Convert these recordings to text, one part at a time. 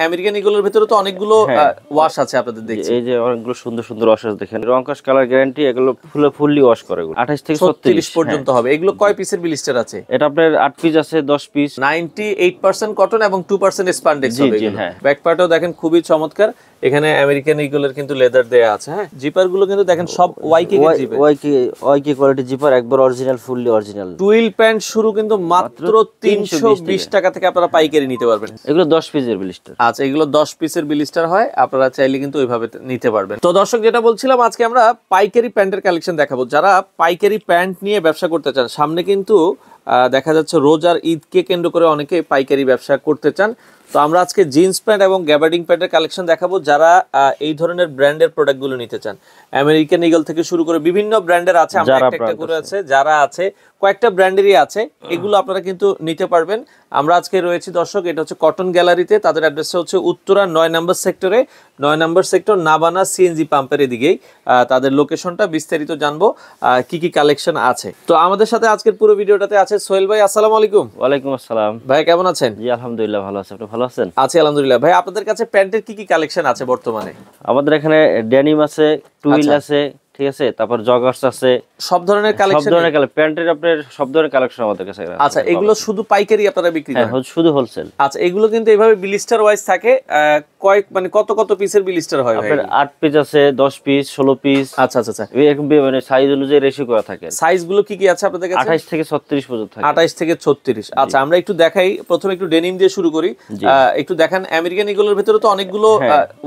American ইগলের ভিতরে তো অনেকগুলো ওয়াশ আছে আপনাদের দেখছি। এই যে অনেকগুলো সুন্দর সুন্দর ওয়াশ আছে দেখেন, রং কাশ কালার গ্যারান্টি, এগুলো ফুললি ওয়াশ করে, 28 থেকে 36 পর্যন্ত হবে। এগুলো কয় পিসের ব্লিস্টার আছে? এটা আপনার 8 পিস আছে, 10 পিস। 98% কটন এবং 2% স্পান্ডেক্স হবে এগুলো। ব্যাক পার্টও দেখেন খুবই চমৎকার, এখানে আমেরিকান ইগলের কিন্তু লেদার দেয়া আছে। হ্যাঁ, জিপার গুলো কিন্তু দেখেন সব ওয়াইকে জিপার, ওয়াইকে কোয়ালিটি জিপার, একবার original, fully original. Twill pant শুরু কিন্তু মাত্র 320 টাকা থেকে আপনারা পাইকারি নিতে পারবেন। এগুলো 10 পিসের ব্লিস্টার। আচ্ছা, এগুলো 10 পিসের ব্লিস্টার হয়, আপনারা চাইলে কিন্তু ওইভাবে নিতে পারবেন। তো দর্শক, যেটা বলছিলাম, আজকে আমরা পাইকারি প্যান্টের কালেকশন দেখাবো। যারা পাইকারি প্যান্ট নিয়ে ব্যবসা করতে চান, সামনে কিন্তু দেখা যাচ্ছে রোজার ঈদকে কেন্দ্র করে অনেকে পাইকারি ব্যবসা করতে চান। তো আমরা আজকে জিন্স প্যান্ট এবং গ্যাবার্ডিং প্যান্টের কালেকশন দেখাবো। যারা এই ধরনের ব্র্যান্ডের প্রোডাক্টগুলো নিতে চান, আমেরিকান ইগল থেকে শুরু করে বিভিন্ন ব্র্যান্ডের আছে, আমরা একটা করে আছে, যারা আছে কয়েকটা ব্র্যান্ডেরই আছে, এগুলো আপনারা কিন্তু নিতে পারবেন। আমরা আজকে রয়েছি দর্শক, এটা হচ্ছে কটন গ্যালারিতে। তাদের অ্যাড্রেসটা হচ্ছে উত্তরা 9 নম্বর সেক্টরে, 9 নম্বর সেক্টর, নাবানা সিএনজি পাম্পের এদিকেই তাদের লোকেশনটা। বিস্তারিত জানবো কি কি কালেকশন আছে। তো আমাদের সাথে আজকের পুরো ভিডিওটাতে আছে সোহেল ভাই। আসসালামু আলাইকুম। ওয়ালাইকুম আসসালাম ভাই, কেমন আছেন? জি আলহামদুলিল্লাহ ভালো আছি, আপনি ভালো আছেন? আছি আলহামদুলিল্লাহ। ভাই, আপনাদের কাছে প্যান্টের কি কি কালেকশন আছে বর্তমানে? আমাদের এখানে ডেনিম আছে, টুইল আছে, ঠিক আছে, তারপর জগার্স আছে, সব ধরনের কালেকশন। সব ধরনের প্যান্টের আপনার সব ধরনের কালেকশন আমাদের কাছে আছে। আচ্ছা, এগুলো শুধু পাইকারি আপনারা বিক্রি করেন? হ্যাঁ, শুধু হোলসেল। আচ্ছা, এগুলো কিন্তু এইভাবে ব্লিস্টার ওয়াইজ থাকে, মানে কত কত পিসের ব্লিস্টার হয় ভাই? আপনার 8 পিস আছে, 10 পিস, 16 পিস। আচ্ছা আচ্ছা আচ্ছা, এরকম মানে সাইজ অনুযায়ী রেশিও করা থাকে। সাইজ গুলো কি কি আছে আপনাদের কাছে? 28 থেকে 36 পর্যন্ত থাকে। 28 থেকে 36। আচ্ছা, আমরা একটু দেখাই। প্রথমে একটু ডেনিম দিয়ে শুরু করি। একটু দেখান, আমেরিকান ইগলের ভিতরে তো অনেকগুলো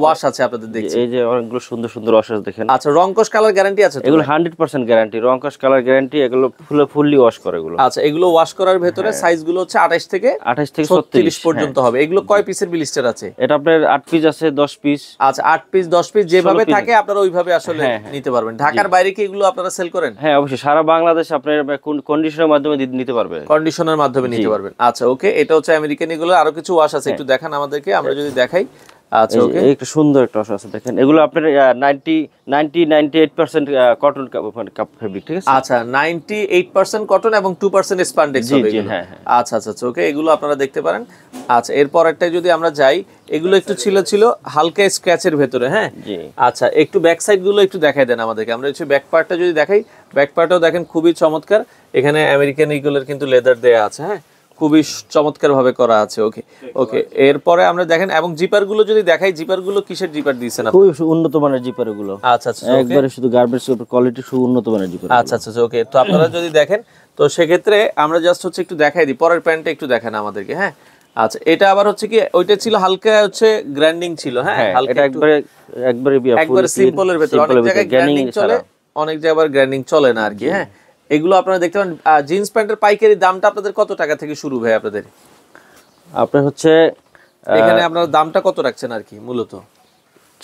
ওয়াশ আছে আপনাদের দেখছি। এই যে অনেকগুলো সুন্দর সুন্দর ওয়াশ আছে দেখেন। আচ্ছা, রং কস কালার গ্যারান্টি আছে? এগুলো 100% গ্যারান্টি, রং কস কালার গ্যারান্টি, এগুলো ফুললি ওয়াশ করে এগুলো। আচ্ছা, এগুলো ওয়াশ করার ভিতরে সাইজ গুলো হচ্ছে 28 থেকে 36 পর্যন্ত হবে। এগুলো কয় পিসের ব্লিস্টার আছে? এটা আপনার 8 পিস আছে, 10 পিস। আচ্ছা, 8 পিস 10 পিস যেভাবে থাকে আপনারা ওইভাবে আসলে নিতে পারবেন। ঢাকার বাইরে কি এগুলো আপনারা সেল করেন? হ্যাঁ, অবশ্যই সারা বাংলাদেশে আপনারা কন্ডিশনের মাধ্যমে নিতে পারবেন। কন্ডিশনের মাধ্যমে নিতে পারবেন। আচ্ছা, ওকে, এটা হচ্ছে আমেরিকান ইগলের। আরো কিছু ওয়াশ আছে, একটু দেখান আমাদেরকে, আমরা যদি দেখাই। আচ্ছা, ওকে, একটা সুন্দর একটা ওয়াশ আছে দেখেন। এগুলো আপনার 98% কটন ফেব্রিক, ঠিক আছে? আচ্ছা, 98% কটন এবং 2% স্পান্ডেক্স হবে এগুলো। আচ্ছা আচ্ছা আচ্ছা, ওকে, এগুলো আপনারা দেখতে পারেন। আচ্ছা, এরপর একটা যদি আমরা যাই, এগুলো একটু ছিল হালকা স্ক্র্যাচের ভেতরে। হ্যাঁ, আচ্ছা, একটু ব্যাক সাইড গুলো একটু দেখাই দেন আমাদেরকে। আমরা হচ্ছে ব্যাক পার্টটা যদি দেখাই, ব্যাক পার্টও দেখেন খুবই চমৎকার, এখানে আমেরিকান ইগলের কিন্তু লেদার দেয়া আছে। হ্যাঁ, খুবই চমৎকার ভাবে করা আছে। ওকে ওকে, এরপরে আমরা দেখেন, এবং জিপার গুলো যদি দেখাই, জিপার গুলো কিসের জিপার দিয়েছেন? খুব উন্নত মানের জিপার গুলো। আচ্ছা আচ্ছা, একবারে শুধু গার্মেন্টস কোয়ালিটি, খুব উন্নত মানের জিপার। আচ্ছা আচ্ছা, ওকে। তো আপনারা যদি দেখেন, তো সেক্ষেত্রে আমরা জাস্ট হচ্ছে একটু দেখাই দিই। পরের প্যান্টটা একটু দেখেন আমাদেরকে। হ্যাঁ, আচ্ছা, এটা আবার হচ্ছে কি, ওইটা ছিল হালকা হচ্ছে গ্র্যান্ডিং ছিল। হ্যাঁ, এটা একবারে সিম্পলের ভিতরে। অনেক জায়গায় গ্র্যান্ডিং চলে, অনেক জায়গায় আবার গ্র্যান্ডিং চলে না আর কি। হ্যাঁ, এগুলো আপনারা দেখতে পারেন। জিন্স প্যান্টের পাইকারি দামটা আপনাদের কত টাকা থেকে শুরু ভাই? আপনার হচ্ছে এখানে আপনারা দামটা কত রাখছেন আর কি মূলত?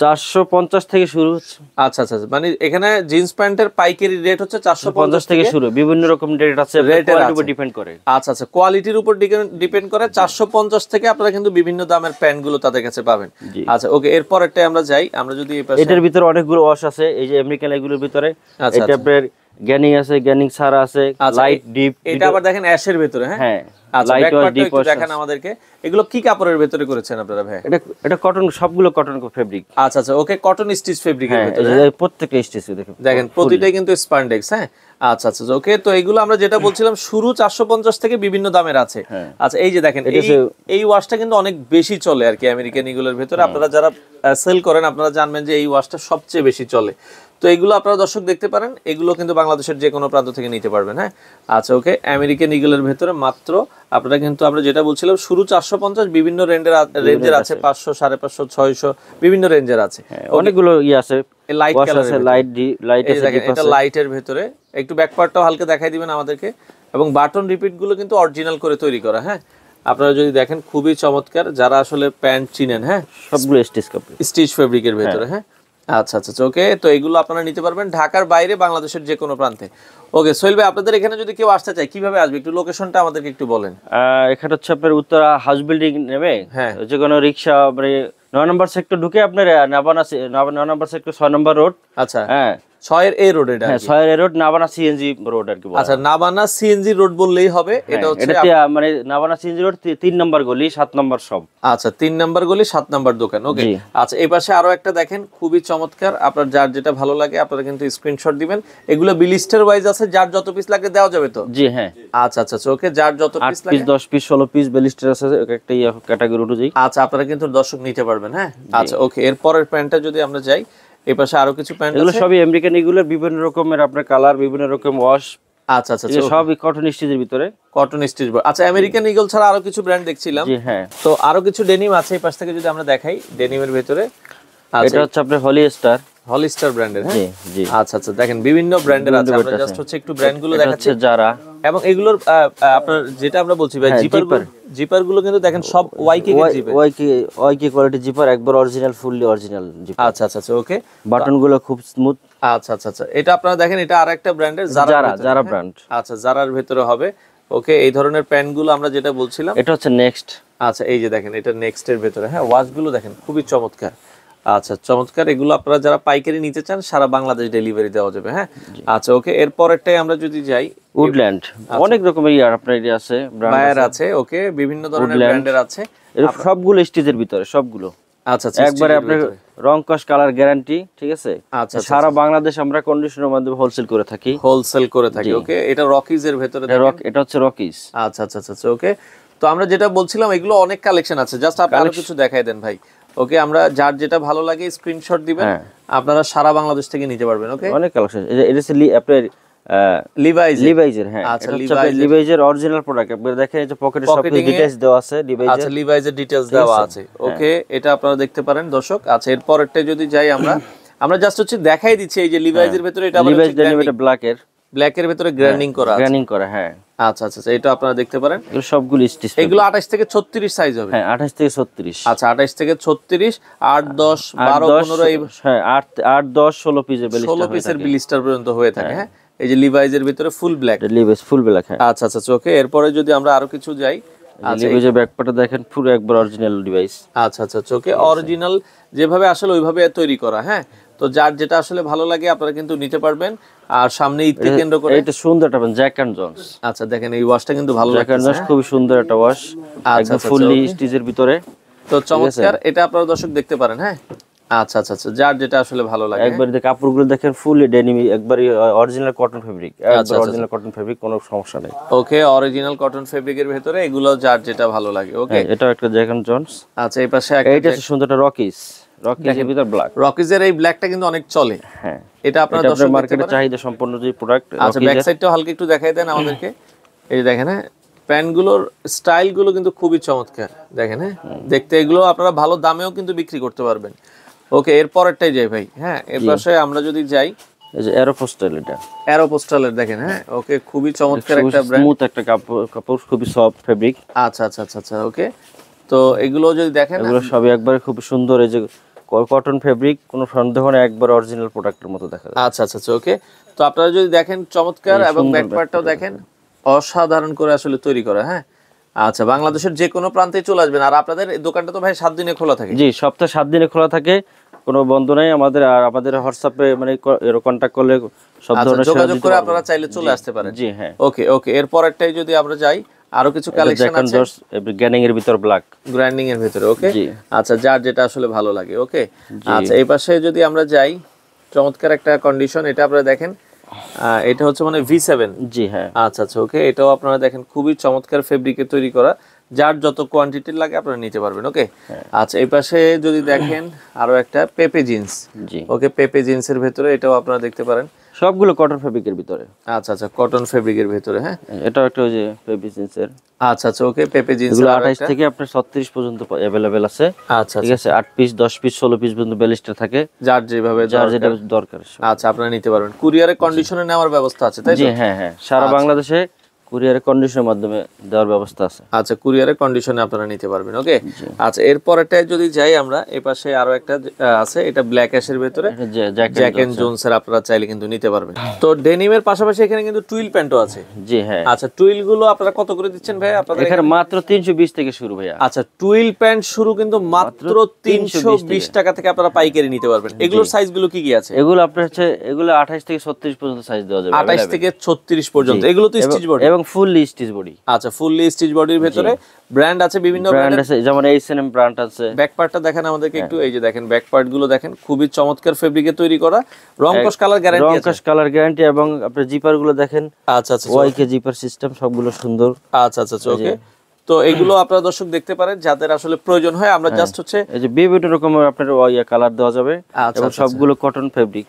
450 থেকে শুরু হচ্ছে। আচ্ছা আচ্ছা, মানে এখানে জিন্স প্যান্টের পাইকারি রেট হচ্ছে 450 থেকে শুরু। বিভিন্ন রকম রেট আছে, কোয়ালিটির উপর ডিপেন্ড করে। আচ্ছা আচ্ছা, কোয়ালিটির উপর ডিপেন্ড করে। 450 থেকে আপনারা কিন্তু বিভিন্ন দামের প্যান্ট গুলো তাদের কাছে পাবেন। আচ্ছা, ওকে, এরপর একটা আমরা যাই। আমরা যদি এটার ভিতরে অনেকগুলো ওয়াশ আছে, এই যে আমেরিকান এগুলোর ভিতরে। এটা আপনার গ্যানিং আছে, গ্যানিং সারা আছে, লাইট ডিপ। এটা আবার দেখেন অ্যাশের ভিতরে। হ্যাঁ, আচ্ছা, লাইট ওয়াশ ডিপ ওয়াশ দেখেন আমাদেরকে। এগুলো কি কাপড়ের ভিতরে করেছেন আপনারা ভাই? এটা কটন, সবগুলো কটন ফেব্রিক। আচ্ছা আচ্ছা, ওকে, কটন স্টিচ ফেব্রিকের ভিতরে। প্রত্যেকটা স্টিচ দেখেন প্রতিটাই কিন্তু স্পান্ডেক্স। হ্যাঁ, আচ্ছা আচ্ছা, ওকে। তো এগুলো আমরা যেটা বলছিলাম, শুরু 450 থেকে বিভিন্ন দামের আছে। আচ্ছা, এই যে দেখেন, এই ওয়াশটা কিন্তু অনেক বেশি চলে আর কি আমেরিকান ইগলের ভিতরে। আপনারা যারা সেল করেন, আপনারা জানবেন যে এই ওয়াশটা সবচেয়ে বেশি চলে। তো এগুলো আপনারা দর্শক দেখতে পারেন, এগুলো কিন্তু বাংলাদেশের যে কোনো প্রান্ত থেকে নিতে পারবেন। হ্যাঁ, আচ্ছা, ওকে, আমেরিকান ইগলের ভেতরে মাত্র আপনারা কিন্তু, আমরা যেটা বলছিলাম, শুরু 450, বিভিন্ন রেঞ্জের আছে, 500, 550, 600, বিভিন্ন রেঞ্জের আছে। অনেকগুলো আছে। লাইট কালার আছে, লাইট আছে, এটা লাইটের ভেতরে। একটু ব্যাক পার্টটাও হালকা দেখাই দিবেন আমাদেরকে। এবং বাটন রিপিট গুলো কিন্তু অরিজিনাল করে তৈরি করা। হ্যাঁ, আপনারা যদি দেখেন, খুবই চমৎকার। যারা আসলে প্যান্ট চিনেন, হ্যাঁ, সবগুলো স্টিচ ফেব্রিকের ভেতরে। হ্যাঁ, আচ্ছা আচ্ছা, ওকে। তো এগুলো আপনারা নিতে পারবেন ঢাকার বাইরে, বাংলাদেশের যে কোনো প্রান্তে। ওকে, সোহেল ভাই, আপনাদের এখানে যদি কেউ আসতে চায়, কিভাবে আসবে? একটু লোকেশনটা আমাদেরকে একটু বলেন। এখানে হচ্ছে আপনার উত্তরা হাউস বিল্ডিং নেবে, যে কোনো রিক্সা, মানে 9 নম্বর সেক্টর ঢুকে আপনার 9 নম্বর সেক্টর 6 নম্বর রোড। আচ্ছা, হ্যাঁ, 6 এর এ রোড এটা। হ্যাঁ 6 এর রোড, নাবানা সিএনজি রোড আর কি বলা। আচ্ছা, নাবানা সিএনজি রোড বললেই হবে। এটা হচ্ছে মানে নাবানা সিএনজি রোড 3 নম্বর গলি 7 নম্বর সব। আচ্ছা, 3 নম্বর গলি 7 নম্বর দোকান। ওকে, আচ্ছা এই পাশে আরো একটা দেখেন, খুবই চমৎকার। আপনার যার যেটা ভালো লাগে আপনারা কিন্তু স্ক্রিনশট দিবেন। এগুলো বিলিস্টার ওয়াইজ আছে, যার যত পিস লাগে দেওয়া যাবে তো? জি হ্যাঁ। আচ্ছা আচ্ছা ওকে, যার যত piece 8 piece 10 piece 16 piece blister আছে একটা ক্যাটাগরি অনুযায়ী। আচ্ছা, আপনারা কিন্তু দর্শক নিতে পারবেন। হ্যাঁ আচ্ছা ওকে, এরপরের প্যান্টটা যদি আমরা যাই, এই পাশে আরো কিছু প্যান্ট আছে। এগুলো সবই আমেরিকান, এগুলোর বিভিন্ন রকমের আপনার কালার, বিভিন্ন রকম ওয়াশ। আচ্ছা আচ্ছা, সবই কটন স্টিচের ভিতরে। Cotton stitch. আচ্ছা, আমেরিকান ঈগল ছাড়া আরো কিছু ব্র্যান্ড দেখছিলাম। জি হ্যাঁ। তো আরো কিছু ডেনিম আছে এই পাশ থেকে যদি আমরা দেখাই, ডেনিমের ভিতরে এটা হচ্ছে আপনার হলিস্টার। হলিস্টার ব্র্যান্ডের। হ্যাঁ জি জি। আচ্ছা আচ্ছা, দেখেন বিভিন্ন ব্র্যান্ডের আছে। আমরা জাস্ট হচ্ছে একটু ব্র্যান্ডগুলো দেখাচ্ছি। যারা এবং এগুলোর আপনার যেটা আমরা বলছি ভাই, জিপার গুলো কিন্তু দেখেন সব ওয়াইকে জিপার, ওয়াইকে কোয়ালিটি জিপার, একবার অরিজিনাল, ফুললি অরিজিনাল জিপার। আচ্ছা আচ্ছা আচ্ছা ওকে, বাটন গুলো খুব স্মুথ। আচ্ছা আচ্ছা আচ্ছা, এটা আপনারা দেখেন, এটা আরেকটা ব্র্যান্ডের, যারা ব্র্যান্ড। আচ্ছা, যারার ভিতরে হবে। ওকে, এই ধরনের প্যান্ট গুলো আমরা যেটা বলছিলাম, এটা হচ্ছে নেক্সট। আচ্ছা এই যে দেখেন, এটা নেক্সট এর ভিতরে। হ্যাঁ, ওয়াচ গুলো দেখেন খুবই চমৎকার। আচ্ছা চমৎকার, এগুলো আপনারা যারা পাইকারি নিতে চান সারা বাংলাদেশ ডেলিভারি দেওয়া যাবে। হ্যাঁ আচ্ছা ওকে, এরপরেরটাই আমরা যদি যাই, উডল্যান্ড। অনেক রকমের আপনার এটা আছে, বায়ার আছে। ওকে, বিভিন্ন ধরনের ব্র্যান্ডের আছে, এর সবগুলো স্টিচের ভিতরে, সবগুলো। আচ্ছা আচ্ছা, একবারে আপনার রং কস কালার গ্যারান্টি, ঠিক আছে। আচ্ছা, সারা বাংলাদেশ আমরা কন্ডিশনের মাধ্যমে হোলসেল করে থাকি। ওকে, এটা রকিজ এর ভিতরে, এটা হচ্ছে রকিজ। আচ্ছা আচ্ছা আচ্ছা ওকে, তো আমরা যেটা বলছিলাম, এগুলো অনেক কালেকশন আছে। জাস্ট আপনি আরো কিছু দেখাই দেন ভাই। ওকে, আমরা যার যেটা ভালো লাগে স্ক্রিনশট দিবেন, আপনারা সারা বাংলাদেশ থেকে নিতে পারবেন। ওকে, অনেক কালেকশন। এটা হচ্ছে আপনার লিভাইজের। হ্যাঁ আচ্ছা, লিভাইজের অরিজিনাল প্রোডাক্ট। আপনারা দেখেন এই যে পকেটে সব ডিটেইলস দেওয়া আছে লিভাইজের। আচ্ছা, লিভাইজের ডিটেইলস দেওয়া আছে। ওকে, এটা আপনারা দেখতে পারেন দর্শক। আচ্ছা, এরপরেরটা যদি যাই আমরা জাস্ট হচ্ছে দেখাই দিচ্ছি, এই যে লিভাইজের ভিতরে এটা আবার লিভাইজ ডেনিম, এটা ব্ল্যাকের ভিতরে গ্র্যান্ডিং করা। হ্যাঁ আচ্ছা আচ্ছা, এটা আপনারা দেখতে পারেন। এগুলো সবগুলো স্টিচ। এগুলো 28 থেকে 36 সাইজ হবে। হ্যাঁ 28 থেকে 36। আচ্ছা, 28 থেকে 36, 8 10 12 15, হ্যাঁ 8 10 16 পিসের বিলিস্টার পর্যন্ত হয়ে থাকে। হ্যাঁ, এই যে লিভাইজের ভিতরে full black, Levi's full black. হ্যাঁ আচ্ছা আচ্ছা ওকে, এরপরে যদি আমরা আরো কিছু যাই, লিভাইজের ব্যাকপার্টটা দেখেন পুরো একবার অরিজিনাল ডিভাইস। আচ্ছা আচ্ছা ওকে, অরিজিনাল যেভাবে আসলে ওইভাবে তৈরি করা। হ্যাঁ, তো যার যেটা আসলে ভালো লাগে আপনারা কিন্তু নিতে পারবেন। আর সামনে ঈদকে কেন্দ্র করে এটা সুন্দর একটা জ্যাক এন্ড জন্স। আচ্ছা দেখেন, এই ওয়াশটা কিন্তু ভালো লাগে, জ্যাক এন্ড জন্স খুব সুন্দর একটা ওয়াশ, একদম ফুললি স্টিচের ভিতরে। তো চমৎকার, এটা আপনারা দর্শক দেখতে পারেন। হ্যাঁ আচ্ছা আচ্ছা আচ্ছা, যার যেটা আসলে ভালো লাগে। একবার দেখে কাপড়গুলো দেখেন ফুললি ডেনিম, একবার অরিজিনাল কটন ফেব্রিক, একবার অরিজিনাল কটন ফেব্রিক, কোনো সমস্যা নেই। ওকে, অরিজিনাল কটন ফেব্রিকের ভিতরে এগুলো যার যেটা ভালো লাগে। ওকে, এটা একটা জ্যাক এন্ড জন্স। আচ্ছা, এই পাশে এইটা সুন্দরটা রকিজের ভিতর ব্ল্যাক। রকিজের এই ব্ল্যাকটা কিন্তু অনেক চলে। হ্যাঁ, এটা আপনারা দর্শক মার্কেটে চাহিদা সম্পন্ন যে প্রোডাক্ট। আচ্ছা, ব্যাক সাইডটাও হালকা একটু দেখাই দেন আমাদেরকে। এই যে দেখেন, হ্যাঁ প্যান্টগুলোর স্টাইলগুলো কিন্তু খুবই চমৎকার। দেখেন, হ্যাঁ দেখতে এগুলো আপনারা ভালো দামেও কিন্তু বিক্রি করতে পারবেন। ওকে, এরপরেরটাই যাই ভাই। হ্যাঁ, এর পাশে আমরা যদি যাই, এই যে অ্যারোপোস্টাল, এটা অ্যারোপোস্টালের দেখেন। হ্যাঁ ওকে, খুবই চমৎকার একটা ব্র্যান্ড, স্মুথ একটা কাপড় খুবই সফট ফেব্রিক। আচ্ছা আচ্ছা আচ্ছা আচ্ছা ওকে, তো এগুলো যদি দেখেন, এগুলো সবই একবারে খুব সুন্দর। এই যে কটন ফেব্রিক, কোনো সন্দেহ নেই, একবার অরিজিনাল প্রোডাক্টের মতো দেখা যায়। আচ্ছা আচ্ছা ওকে, তো আপনারা যদি দেখেন চমৎকার, এবং ব্যাকপার্টটাও দেখেন অসাধারণ করে আসলে তৈরি করা। হ্যাঁ আচ্ছা, বাংলাদেশের যে কোনো প্রান্তে চলে আসবেন। আর আপনাদের দোকানটা তো ভাই 7 দিনে খোলা থাকে? জি, সপ্তাহে 7 দিনে খোলা থাকে, কোনো বন্ধ নাই আমাদের। আর আমাদের হোয়াটসঅ্যাপে মানে কন্টাক্ট করলে সব ধরনের যোগাযোগ করে আপনারা চাইলে চলে আসতে পারেন। জি হ্যাঁ। ওকে ওকে, এরপরেরটাই যদি আমরা যাই, আরো কিছু কালেকশন আছে গ্যানিং এর ভিতর ব্ল্যাক, গ্র্যান্ডিং এর ভিতরে। ওকে আচ্ছা, যার যেটা আসলে ভালো লাগে। ওকে আচ্ছা, এই পাশে যদি আমরা যাই, চমৎকার একটা কন্ডিশন, এটা আপনারা দেখেন, এটা হচ্ছে মানে V7। জি হ্যাঁ। আচ্ছা আচ্ছা ওকে, এটাও আপনারা দেখেন খুবই চমৎকার ফেব্রিকে তৈরি করা, যার যত কোয়ান্টিটি লাগে আপনারা নিতে পারবেন। ওকে আচ্ছা, এই পাশে যদি দেখেন আরো একটা পেপে জিন্স। জি ওকে, পেপে জিন্সের ভিতরে এটাও আপনারা দেখতে পারেন, সবগুলো কটন ফেব্রিকের ভিতরে। আচ্ছা আচ্ছা, কটন ফেব্রিকের ভিতরে। হ্যাঁ, এটাও একটা ওই যে পেপে জিন্সের। আচ্ছা আচ্ছা ওকে, পেপে জিন্স এগুলো 28 থেকে আপনার 36 পর্যন্ত अवेलेबल আছে। আচ্ছা ঠিক আছে, 8 পিস 10 পিস 16 পিস পর্যন্ত ব্যালিস্টার থাকে, যার যেভাবে যার যেটা দরকার। আচ্ছা, আপনারা নিতে পারবেন, কুরিয়ারে কন্ডিশনে নেওয়ার ব্যবস্থা আছে, তাই তো? জি হ্যাঁ হ্যাঁ, সারা বাংলাদেশে কুরিয়ারের কন্ডিশনের মাধ্যমে দেওয়ার ব্যবস্থা আছে। আচ্ছা, কুরিয়ারের কন্ডিশনে আপনারা নিতে পারবেন। ওকে, আচ্ছা এরপরেরটায় যদি যাই আমরা, এই পাশে আরো একটা আছে, এটা ব্ল্যাক অ্যাশের ভিতরে জ্যাক এন্ড জোনস এর, আপনারা চাইলে কিন্তু নিতে পারবেন। তো ডেনিমের পাশাপাশি এখানে কিন্তু টুইল প্যান্টও আছে। জি হ্যাঁ। আচ্ছা, টুইল গুলো আপনারা কত করে দিচ্ছেন ভাই আপনাদের এখানে? মাত্র 320 থেকে শুরু ভাইয়া। আচ্ছা, টুইল প্যান্ট শুরু কিন্তু মাত্র 320 টাকা থেকে আপনারা পাইকারি নিতে পারবেন। এগুলোর সাইজ গুলো কি কি আছে? এগুলো আপনার হচ্ছে এগুলো 28 থেকে 36 পর্যন্ত সাইজ দেওয়া যাবে। 28 থেকে 36 পর্যন্ত। এগুলো তো স্টিচ বডি এবং ফুললি স্টিচ বডি। আচ্ছা, ফুললি স্টিচ বডির ভিতরে ব্র্যান্ড আছে, বিভিন্ন ব্র্যান্ড আছে, যেমন H&M ব্র্যান্ড আছে। ব্যাক পার্টটা দেখেন আমাদেরকে একটু। এই যে দেখেন ব্যাক পার্ট গুলো দেখেন, খুবই চমৎকার ফেব্রিকে তৈরি করা, রং কস কালার গ্যারান্টি আছে। রং কস কালার গ্যারান্টি, এবং আপনার জিপার গুলো দেখেন। আচ্ছা আচ্ছা, ওয়াইকে জিপার সিস্টেম, সবগুলো সুন্দর। আচ্ছা আচ্ছা, ওকে। তো এগুলো আপনারা দর্শক দেখতে পারেন, যাদের আসলে প্রয়োজন হয়। আমরা জাস্ট হচ্ছে এই যে বিভিন্ন রকমের আপনার কালার দেওয়া যাবে, এবং সবগুলো কটন ফেব্রিক,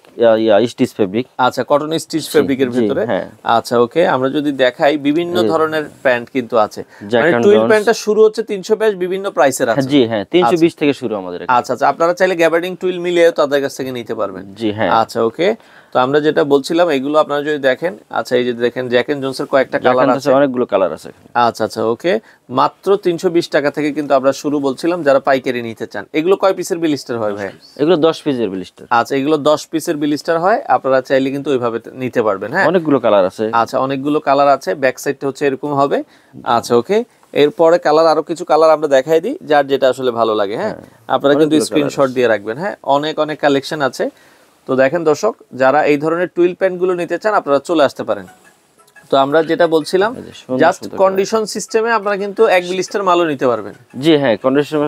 স্টিচ ফেব্রিক। আচ্ছা, কটন স্টিচ ফেব্রিকের ভিতরে। আচ্ছা ওকে, আমরা যদি দেখাই, বিভিন্ন ধরনের প্যান্ট কিন্তু আছে। মানে টুইল প্যান্টটা শুরু হচ্ছে 320, বিভিন্ন প্রাইসের আছে। জি হ্যাঁ, 320 থেকে শুরু আমাদের। আচ্ছা আচ্ছা, আপনারা চাইলে গ্যাবার্ডিং টুইল মিলিয়ে তাদের কাছ থেকে নিতে পারবেন। জি হ্যাঁ। আচ্ছা ওকে, তো আমরা যেটা বলছিলাম, এগুলো আপনারা যদি দেখেন, আচ্ছা এই যে দেখেন জ্যাক এন্ড জোনস এর কয়েকটা কালার আছে, অনেকগুলো কালার আছে। আচ্ছা আচ্ছা ওকে, মাত্র 320 টাকা থেকে কিন্তু আমরা শুরু বলছিলাম, যারা পাইকারি নিতে চান। এগুলো কয় পিসের বিলিস্টার হয় ভাই? এগুলো 10 পিসের বিলিস্টার। আচ্ছা, এগুলো 10 পিসের বিলিস্টার হয়, আপনারা চাইলে কিন্তু ওইভাবে নিতে পারবেন। হ্যাঁ, অনেকগুলো কালার আছে। আচ্ছা, অনেকগুলো কালার আছে। ব্যাক সাইডটা হচ্ছে এরকম হবে। আচ্ছা ওকে, এরপরে কালার, আরো কিছু কালার আমরা দেখাই দিই, যার যেটা আসলে ভালো লাগে। হ্যাঁ, আপনারা কিন্তু স্ক্রিনশট দিয়ে রাখবেন। হ্যাঁ, অনেক অনেক কালেকশন আছে। তো দেখেন দর্শক, যারা এই ধরনের টুইল প্যান্ট গুলো নিতে চান, আপনারা চলে আসতে পারেন। তো আমরা যেটা বলছিলাম, জাস্ট কন্ডিশন সিস্টেমে আপনারা কিন্তু এক বিলিস্টার মালও নিতে পারবেন। জি হ্যাঁ, কন্ডিশনের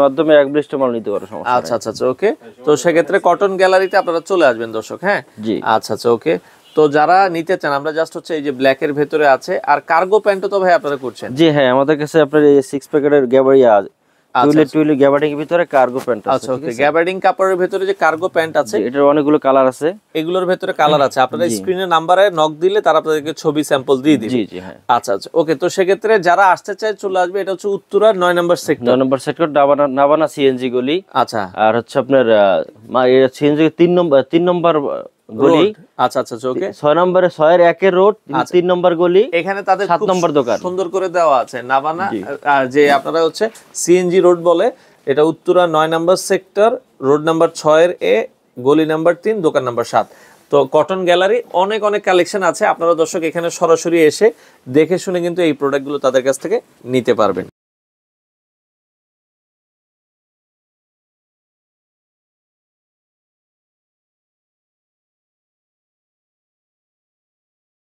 মাধ্যমে এক বিলিস্টার মাল নিতে পারো, সমস্যা নেই। আচ্ছা আচ্ছা ওকে, তো সেক্ষেত্রে কটন গ্যালারিতে আপনারা চলে আসবেন দর্শক। হ্যাঁ জি, আচ্ছা আচ্ছা ওকে। তো যারা নিতে চান, আমরা জাস্ট হচ্ছে এই যে ব্ল্যাক এর ভেতরে আছে, আর কার্গো প্যান্টও তো ভাই আপনারা করছেন? জি হ্যাঁ, আমাদের কাছে আপনার এই 6 প্যাকেটের গ্যাবারিয়া টুইলে গ্যাবার্ডিং এর ভিতরে কার্গো প্যান্ট আছে। আচ্ছা ওকে, গ্যাবার্ডিং কাপড়ের ভিতরে যে কার্গো প্যান্ট আছে, এটার অনেকগুলো কালার আছে। এগুলোর ভিতরে কালার আছে, আপনারা স্ক্রিনে নাম্বারে নক দিলে তারা আপনাদেরকে ছবি স্যাম্পল দিয়ে দিবে। জি জি হ্যাঁ। আচ্ছা আচ্ছা ওকে, তো সেক্ষেত্রে যারা আসতে চায় চলে আসবে। এটা হচ্ছে উত্তরা 9 নম্বর সেক্টর। 9 নম্বর সেক্টর, নাবানা সিএনজি গলি। আচ্ছা, আর হচ্ছে আপনার সিএনজি 3 নম্বর গলি। আচ্ছা আচ্ছা ওকে, 6 নম্বরে 6 এর 1 এর রোড, 3 নম্বর গলি। এখানে তাদের 7 নম্বর দোকান সুন্দর করে দেওয়া আছে, নাবানা। আর যে আপনারা হচ্ছে সিএনজি রোড বলে, এটা উত্তরা 9 নম্বর সেক্টর, রোড নাম্বার 6 এর এ, গলি নাম্বার 3, দোকান নাম্বার 7। তো কটন গ্যালারি, অনেক অনেক কালেকশন আছে। আপনারা দর্শক এখানে সরাসরি এসে দেখে শুনে কিন্তু এই প্রোডাক্টগুলো তাদের কাছ থেকে নিতে পারবেন।